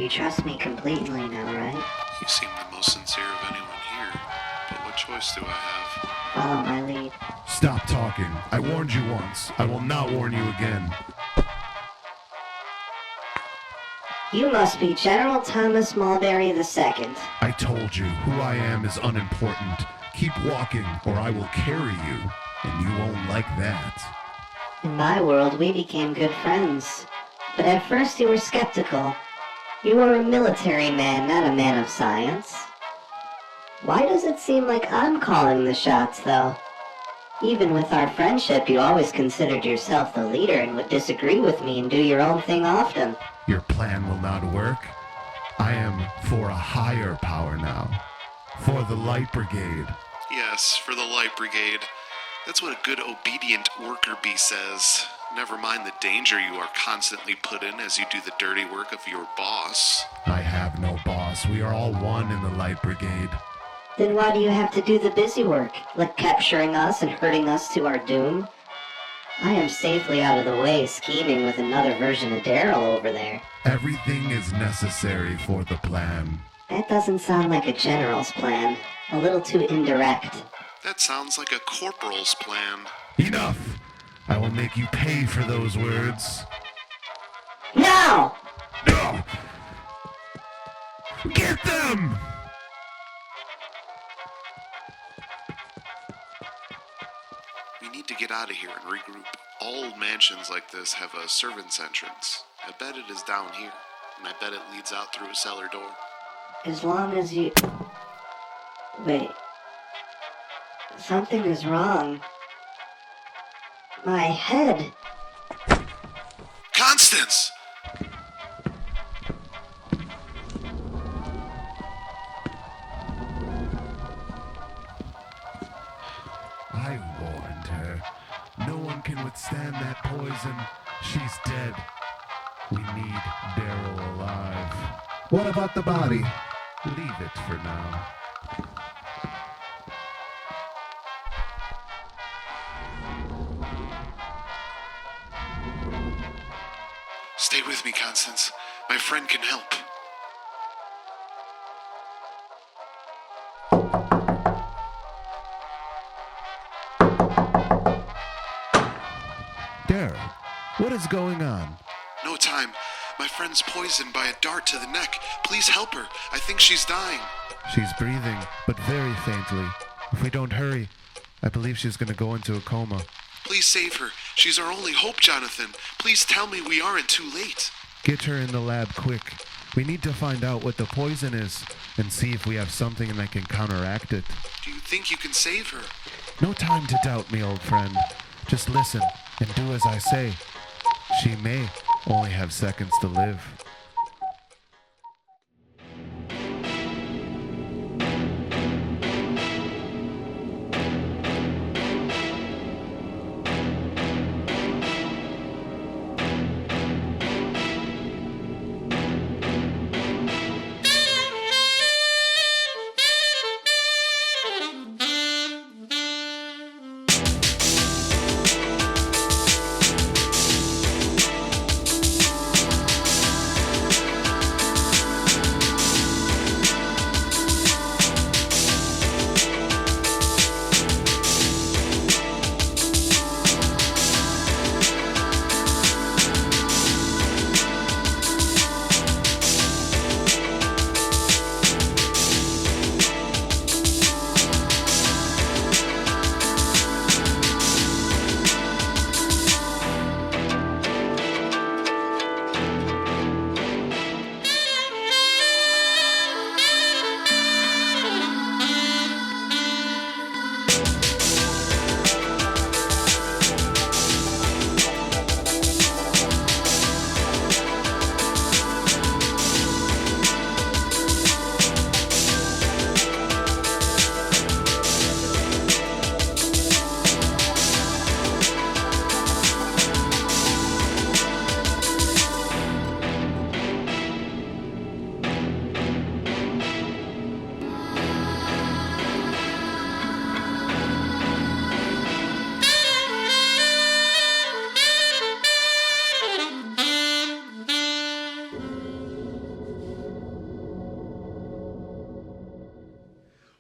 You trust me completely now, right? You seem the most sincere of anyone here, but what choice do I have? Follow my lead. Stop talking. I warned you once. I will not warn you again. You must be General Thomas Mulberry II. I told you, who I am is unimportant. Keep walking, or I will carry you, and you won't like that. In my world, we became good friends. But at first you were skeptical. You were a military man, not a man of science. Why does it seem like I'm calling the shots, though? Even with our friendship, you always considered yourself the leader and would disagree with me and do your own thing often. Your plan will not work. I am for a higher power now. For the Light Brigade. Yes, for the Light Brigade. That's what a good obedient worker bee says. Never mind the danger you are constantly put in as you do the dirty work of your boss. I have no boss. We are all one in the Light Brigade. Then why do you have to do the busy work, like capturing us and hurting us to our doom? I am safely out of the way scheming with another version of Darryl over there. Everything is necessary for the plan. That doesn't sound like a general's plan. A little too indirect. That sounds like a corporal's plan. Enough! I will make you pay for those words. No! No! Get them! We need to get out of here and regroup. All old mansions like this have a servant's entrance. I bet it is down here, and I bet it leads out through a cellar door. As long as you... Wait. Something is wrong. My head. Constance! I warned her. No one can withstand that poison. She's dead. We need Darryl alive. What about the body? Leave it for now. Stay with me, Constance. My friend can help. Darryl, what is going on? No time. My friend's poisoned by a dart to the neck. Please help her. I think she's dying. She's breathing, but very faintly. If we don't hurry, I believe she's going to go into a coma. Please save her. She's our only hope, Jonathan. Please tell me we aren't too late. Get her in the lab quick. We need to find out what the poison is and see if we have something that can counteract it. Do you think you can save her? No time to doubt me, old friend. Just listen and do as I say. She may only have seconds to live.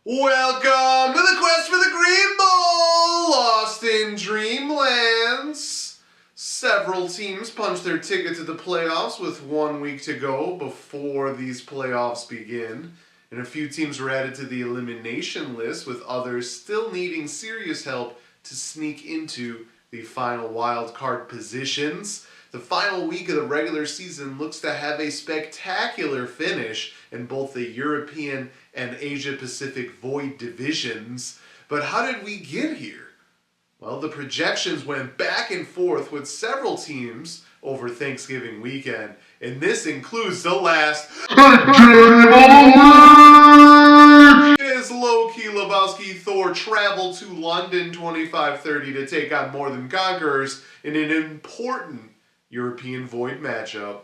Welcome to the quest for the Green Ball, lost in dreamlands. Several teams punched their ticket to the playoffs with 1 week to go before these playoffs begin. And a few teams were added to the elimination list, with others still needing serious help to sneak into the final wild card positions. The final week of the regular season looks to have a spectacular finish in both the European and Asia-Pacific Void divisions. But how did we get here? Well, the projections went back and forth with several teams over Thanksgiving weekend, and this includes the last as low-key Lebowski Thor traveled to London 25-30 to take on More Than Conquerors in an important European Void matchup.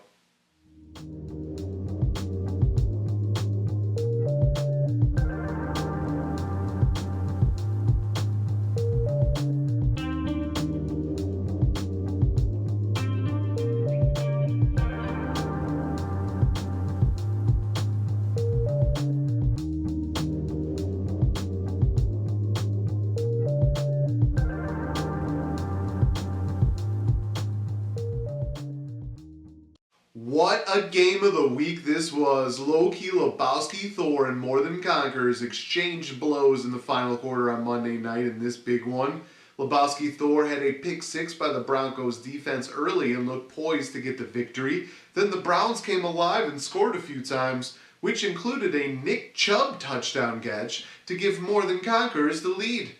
What a game of the week this was. Low-key Lebowski Thor and More Than Conquerors exchanged blows in the final quarter on Monday night in this big one. Lebowski Thor had a pick six by the Broncos defense early and looked poised to get the victory. Then the Browns came alive and scored a few times, which included a Nick Chubb touchdown catch to give More Than Conquerors the lead.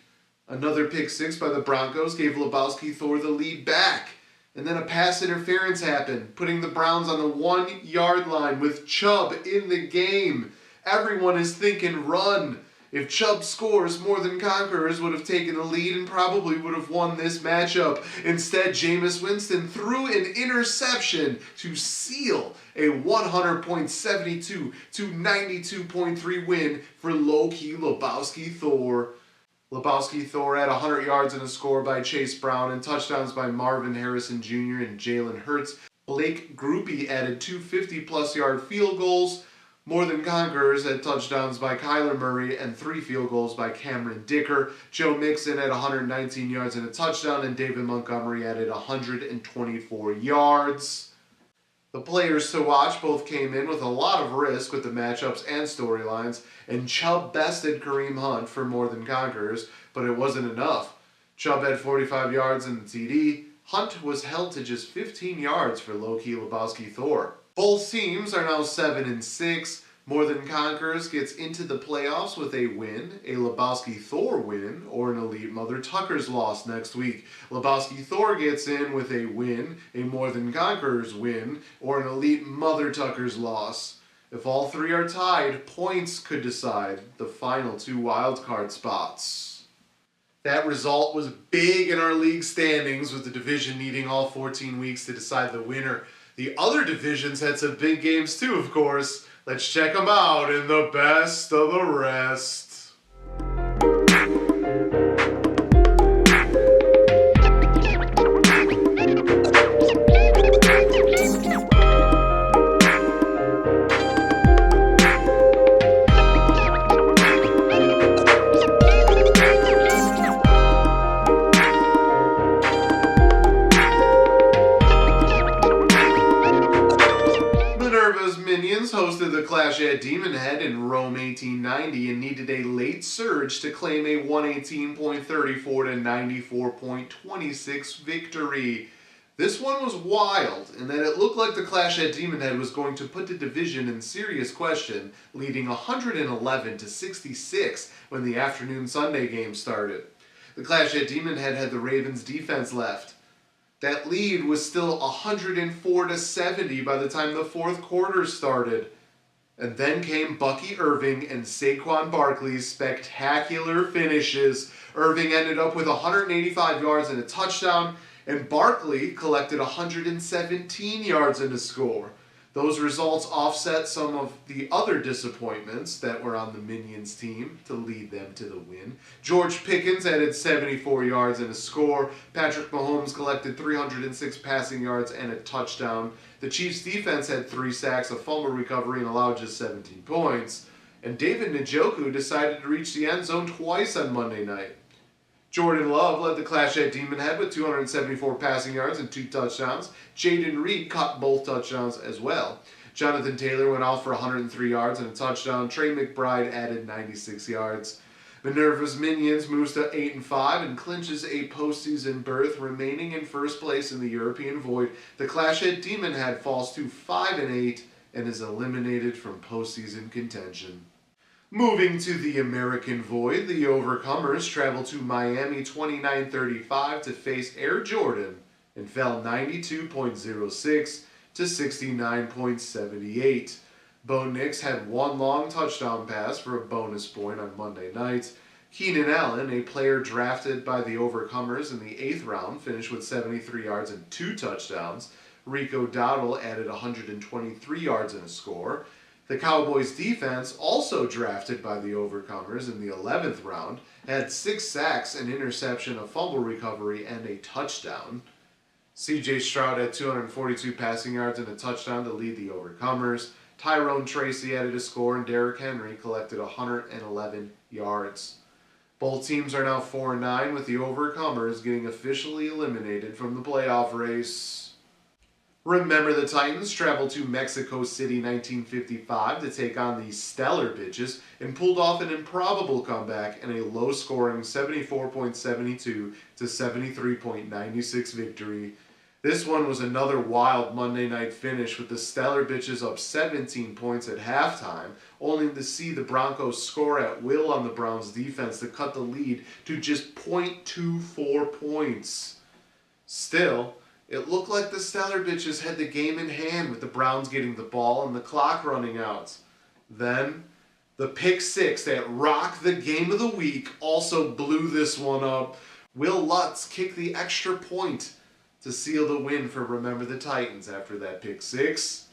Another pick six by the Broncos gave Lebowski Thor the lead back. And then a pass interference happened, putting the Browns on the 1 yard line with Chubb in the game. Everyone is thinking run. If Chubb scores, More Than Conquerors would have taken the lead and probably would have won this matchup. Instead, Jameis Winston threw an interception to seal a 100.72 to 92.3 win for low-key Lebowski Thor. Lebowski Thor had 100 yards and a score by Chase Brown and touchdowns by Marvin Harrison Jr. and Jalen Hurts. Blake Grupe added 2 50-plus yard field goals. More Than Conquerors had touchdowns by Kyler Murray and 3 field goals by Cameron Dicker. Joe Mixon had 119 yards and a touchdown, and David Montgomery added 124 yards. The players to watch both came in with a lot of risk with the matchups and storylines, and Chubb bested Kareem Hunt for More Than Conquerors, but it wasn't enough. Chubb had 45 yards in the TD. Hunt was held to just 15 yards for low-key Lebowski Thor. Both teams are now 7-6. More Than Conquerors gets into the playoffs with a win, a Lebowski Thor win, or an Elite Mother Tucker's loss next week. Lebowski Thor gets in with a win, a More Than Conquerors win, or an Elite Mother Tucker's loss. If all three are tied, points could decide the final 2 wildcard spots. That result was big in our league standings, with the division needing all 14 weeks to decide the winner. The other divisions had some big games too, of course. Let's check them out in the best of the rest. Hosted the clash at Demon Head in Rome 1890 and needed a late surge to claim a 118.34 to 94.26 victory. This one was wild in that it looked like the clash at Demon Head was going to put the division in serious question, leading 111 to 66 when the afternoon Sunday game started. The clash at Demon Head had the Ravens defense left. That lead was still 104 to 70 by the time the fourth quarter started. And then came Bucky Irving and Saquon Barkley's spectacular finishes. Irving ended up with 185 yards and a touchdown, and Barkley collected 117 yards and a score. Those results offset some of the other disappointments that were on the Minions team to lead them to the win. George Pickens added 74 yards and a score. Patrick Mahomes collected 306 passing yards and a touchdown. The Chiefs' defense had 3 sacks, a fumble recovery, and allowed just 17 points. and David Njoku decided to reach the end zone twice on Monday night. Jordan Love led the Clash at Demon Head with 274 passing yards and 2 touchdowns. Jaden Reed caught both touchdowns as well. Jonathan Taylor went off for 103 yards and a touchdown. Trey McBride added 96 yards. Minerva's Minions moves to 8-5 and clinches a postseason berth, remaining in first place in the European Void. The Clash at Demon Head falls to 5-8 and is eliminated from postseason contention. Moving to the American Void, the Overcomers travel to Miami 29-35 to face Air Jordan and fell 92.06 to 69.78. Bo Nix had one long touchdown pass for a bonus point on Monday night. Keenan Allen, a player drafted by the Overcomers in the 8th round, finished with 73 yards and 2 touchdowns. Rico Dowdle added 123 yards and a score. The Cowboys defense, also drafted by the Overcomers in the 11th round, had 6 sacks, an interception, a fumble recovery, and a touchdown. C.J. Stroud had 242 passing yards and a touchdown to lead the Overcomers. Tyrone Tracy added a score, and Derrick Henry collected 111 yards. Both teams are now 4-9, with the Overcomers getting officially eliminated from the playoff race. Remember the Titans traveled to Mexico City 1955 to take on the Stellar Bitches and pulled off an improbable comeback in a low-scoring 74.72 to 73.96 victory. This one was another wild Monday night finish, with the Stellar Bitches up 17 points at halftime, only to see the Broncos score at will on the Browns defense to cut the lead to just .24 points. Still, it looked like the Stellar Bitches had the game in hand, with the Browns getting the ball and the clock running out. Then, the pick six that rocked the game of the week also blew this one up. Will Lutz kicked the extra point to seal the win for Remember the Titans after that pick six.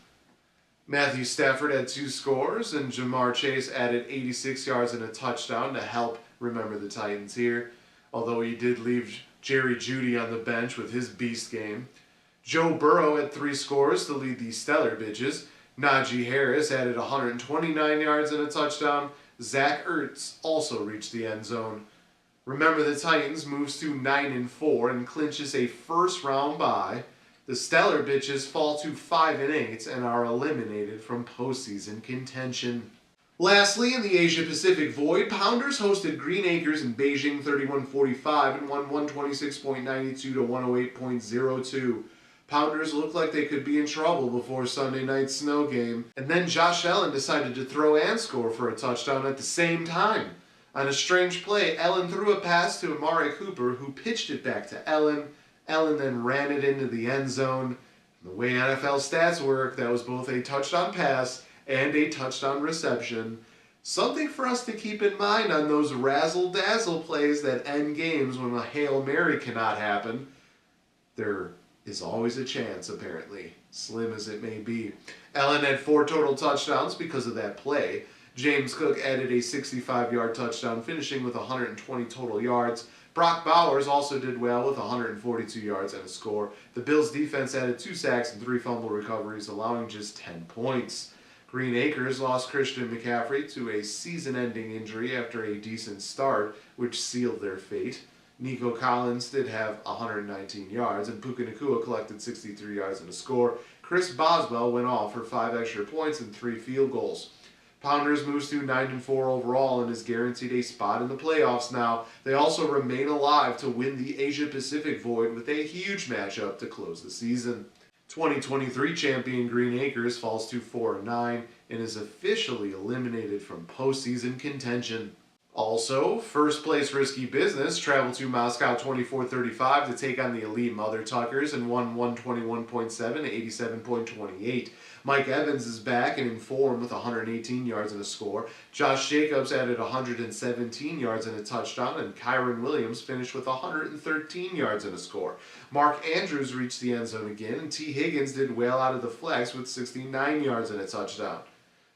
Matthew Stafford had 2 scores, and Jamar Chase added 86 yards and a touchdown to help Remember the Titans here, although he did leave Jerry Jeudy on the bench with his beast game. Joe Burrow had 3 scores to lead the Stellar Bitches. Najee Harris added 129 yards and a touchdown. Zach Ertz also reached the end zone. Remember the Titans moves to 9-4 and clinches a first-round bye. The Stellar Bitches fall to 5-8 and are eliminated from postseason contention. Lastly, in the Asia-Pacific Void, Pounders hosted Green Acres in Beijing 31-45 and won 126.92 to 108.02. Pounders looked like they could be in trouble before Sunday night's snow game, and then Josh Allen decided to throw and score for a touchdown at the same time. On a strange play, Allen threw a pass to Amari Cooper, who pitched it back to Allen. Allen then ran it into the end zone. The way NFL stats work, that was both a touchdown pass and a touchdown reception. Something for us to keep in mind on those razzle-dazzle plays that end games when a Hail Mary cannot happen. There is always a chance, apparently, slim as it may be. Allen had 4 total touchdowns because of that play. James Cook added a 65-yard touchdown, finishing with 120 total yards. Brock Bowers also did well with 142 yards and a score. The Bills' defense added 2 sacks and 3 fumble recoveries, allowing just 10 points. Green Acres lost Christian McCaffrey to a season-ending injury after a decent start, which sealed their fate. Nico Collins did have 119 yards, and Puka Nacua collected 63 yards and a score. Chris Boswell went off for 5 extra points and 3 field goals. Pounders moves to 9-4 overall and is guaranteed a spot in the playoffs now. They also remain alive to win the Asia-Pacific Void with a huge matchup to close the season. 2023 champion Green Acres falls to 4-9 and is officially eliminated from postseason contention. Also, first place Risky Business traveled to Moscow 24-35 to take on the elite Mother Tuckers and won 121.7 to 87.28. Mike Evans is back and in form with 118 yards and a score. Josh Jacobs added 117 yards and a touchdown, and Kyron Williams finished with 113 yards and a score. Mark Andrews reached the end zone again, and T. Higgins did well out of the flex with 69 yards and a touchdown.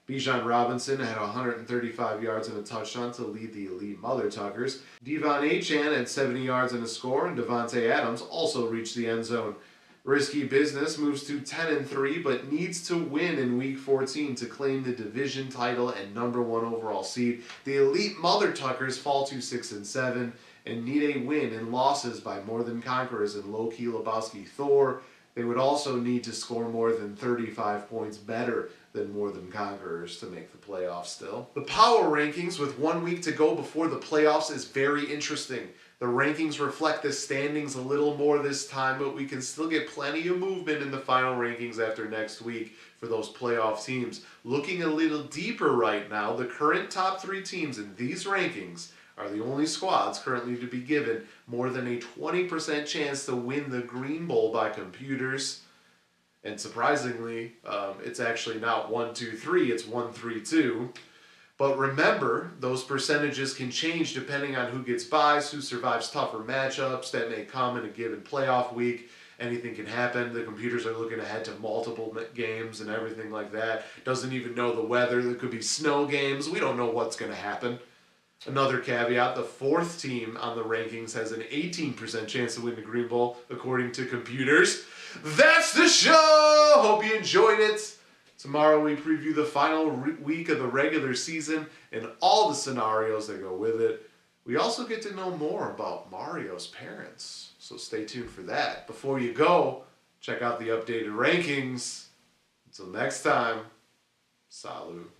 Bijan Robinson had 135 yards and a touchdown to lead the elite Mother Tuckers. Devon Achane had 70 yards and a score, and Devontae Adams also reached the end zone. Risky Business moves to 10-3, but needs to win in Week 14 to claim the division title and number 1 overall seed. The Elite Mother Tuckers fall to 6-7 and need a win and losses by More Than Conquerors and Low-Key Lebowski Thor. They would also need to score more than 35 points better than More Than Conquerors to make the playoffs still. The power rankings with 1 week to go before the playoffs is very interesting. The rankings reflect the standings a little more this time, but we can still get plenty of movement in the final rankings after next week for those playoff teams. Looking a little deeper right now, the current top 3 teams in these rankings are the only squads currently to be given more than a 20% chance to win the Green Bowl by computers. And surprisingly, it's actually not 1-2-3, it's 1-3-2. But remember, those percentages can change depending on who gets buys, who survives tougher matchups that may come in a given playoff week. Anything can happen. The computers are looking ahead to multiple games and everything like that. Doesn't even know the weather. There could be snow games. We don't know what's going to happen. Another caveat, the 4th team on the rankings has an 18% chance to win the Green Bowl, according to computers. That's the show! Hope you enjoyed it. Tomorrow we preview the final week of the regular season and all the scenarios that go with it. We also get to know more about Mario's parents, so stay tuned for that. Before you go, check out the updated rankings. Until next time, salut.